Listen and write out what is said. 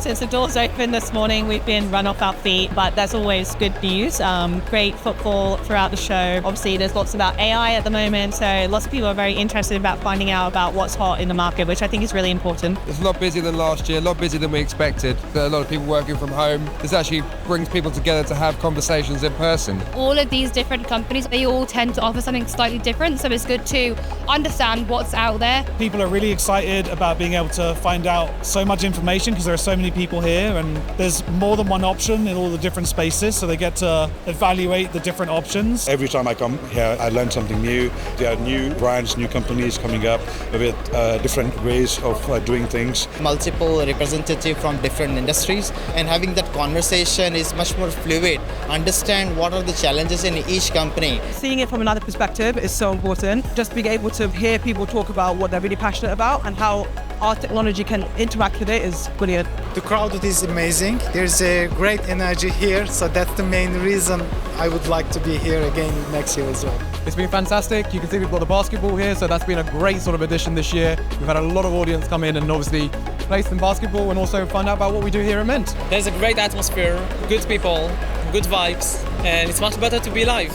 Since the doors opened this morning, we've been run off our feet, but that's always good news. Great footfall throughout the show. Obviously, there's lots about AI at the moment, so lots of people are very interested about finding out about what's hot in the market, which I think is really important. It's a lot busier than last year, a lot busier than we expected. There are a lot of people working from home. This actually brings people together to have conversations in person. All of these different companies, they all tend to offer something slightly different, so it's good to understand what's out there. People are really excited about being able to find out so much information because there are so many people here and there's more than one option in all the different spaces, so they get to evaluate the different options. Every time I come here, I learn something new. There are new brands, new companies coming up with different ways of doing things. Multiple representatives from different industries, and having that conversation is much more fluid. Understand what are the challenges in each company. Seeing it from another perspective is so important. Just being able to hear people talk about what they're really passionate about and how our technology can interact with it is brilliant. The crowd is amazing. There's a great energy here, so that's the main reason I would like to be here again next year as well. It's been fantastic. You can see we've got the basketball here, so that's been a great sort of addition this year. We've had a lot of audience come in and obviously play some basketball and also find out about what we do here at Mint. There's a great atmosphere, good people, good vibes, and it's much better to be live.